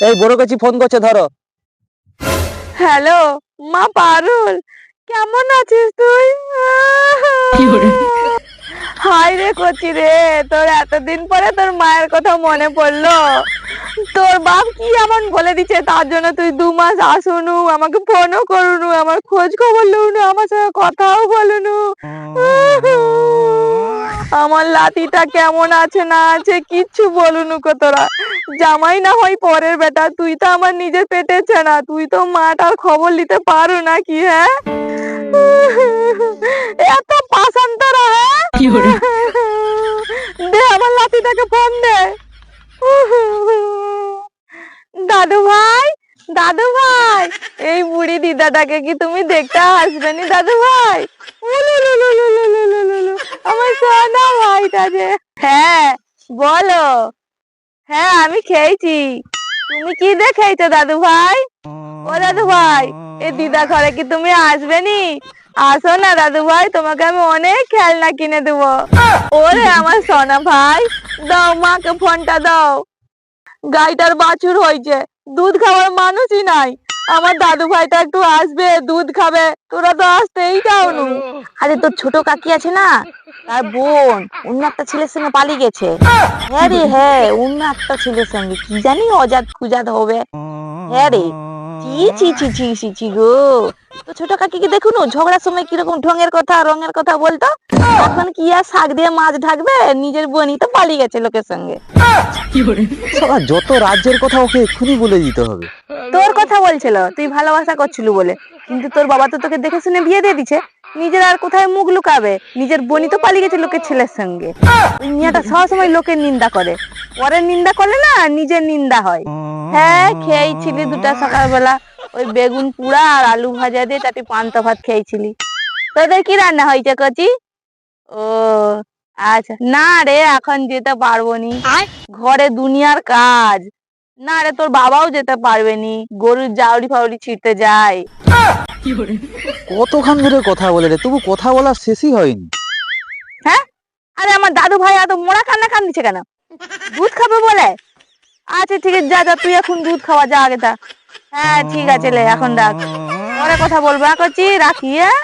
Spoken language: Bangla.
এই বড় কাছি ফোন করছে, ধরো। হ্যালো মা পারুল, কেমন আছিস তুই? হাই রে কচি রে, তোর এতদিন পরে তোর মায়ের কথা মনে পড়লো। তোর বাপ কি এমন বলে দিচ্ছে তার জন্য তুই 2 মাস আসুনু, আমাকে ফোনও করুনু, আমার খোঁজ খবর লুনু, আমার সঙ্গে কথাও বলুনু। আমার লাতিটা কেমন আছে না আছে কিচ্ছু বলুনু কো তোরা। জামাই না হয় পরের বেটা, তুই তো আমার নিজের পেটের না, তুই তো মাটার খবর নিতে পারো নাকি? হ্যাঁ, এত পাষাণ তোরা, হ্যাঁ? দে আমার লাতিটাকে ফোন দে। দাদু ভাই, দাদু ভাই, এই বুড়ি দিদাটাকে কি তুমি দেখতে আসবে নি দাদু ভাই? উলুলুলুলুলুলুলুলু, আমার সোনা ভাইটা যে। হ্যাঁ বলো। হ্যাঁ আমি খেয়েছি। তুমি কি দিয়ে খেয়েছো দাদু ভাই? ও দাদু ভাই, এই দিদা ঘরে কি তুমি আসবে নি? আসো না দাদু ভাই, তোমাকে আমি অনেক খেলনা কিনে দেবো। ওরে আমার সোনা ভাই, দাও মাকে ফোনটা দাও। গাইটার বাছুর হয়েছে, দুধ খাওয়ার মানুষই নাই। আমার দাদু ভাইটা একটু আসবে, দুধ খাবে, তোরা তো আসতেই চাওনি। আরে তোর ছোট কাকি আছে না, তার বোন অন্য একটা ছেলের সঙ্গে পালিয়ে গেছে। হ্যাঁ রে, হ্যাঁ, অন্য একটা ছেলের সঙ্গে, কি জানি অজাত কুজাত হবে। হ্যাঁ রে, চি চি চি চি চি চি গো। তো ছোট কাকিকে দেখুন ঝগড়ার সময় কিরকম ঢঙের কথা রঙের কথা বলতো, এখন কি আর শাক দিয়ে মাছ ঢাকবে, নিজের বোনই তো পালিয়ে গেছে লোকের সঙ্গে। শালা যত রাজ্যের কথা ওকে এক্ষুনি বলে দিতে হবে। তোর কথা বলছিল, তুই ভালোবাসা করছিল বলে, কিন্তু তোর বাবা তো তোকে দেখে শুনে বিয়ে দিয়ে দিছে। নিজের আর কোথায় মুখ লুকাবে? নিজের বোনই তো পালিয়ে গেছে লোকের ছেলের সঙ্গে। ওই মেয়েটা সবসময় লোকের নিন্দা করে, পরের নিন্দা করলে না নিজের নিন্দা হয়। হ্যাঁ খেয়েছিলি দুটা সকালবেলা, ওই বেগুন পুড়া আর আলু ভাজা দিয়ে চারটি পান্তা ভাত খেয়েছিলি। তোদের কি রান্না হয়েছে কচি? ও আচ্ছা, না রে এখন যেতে পারবো নি, ঘরে দুনিয়ার কাজ। না রে তোর বাবাও যেতে পারবে নি, গরুর জাউরি ফাউরি ছিঁড়তে যায়। কতক্ষণ ধরে কথা বলে রে, তবু কথা বলা শেষই হয়নি। হ্যাঁ, আরে আমার দাদু ভাই এত মোড়া কান্না কান্দিছে কেন? দুধ খাবে বলে? আচ্ছা ঠিক আছে, যা যা তুই এখন দুধ খাওয়া, যা আগে তা। হ্যাঁ ঠিক আছে, লে এখন রাখ, পরে কথা বলবো। করছি রাখি, হ্যাঁ।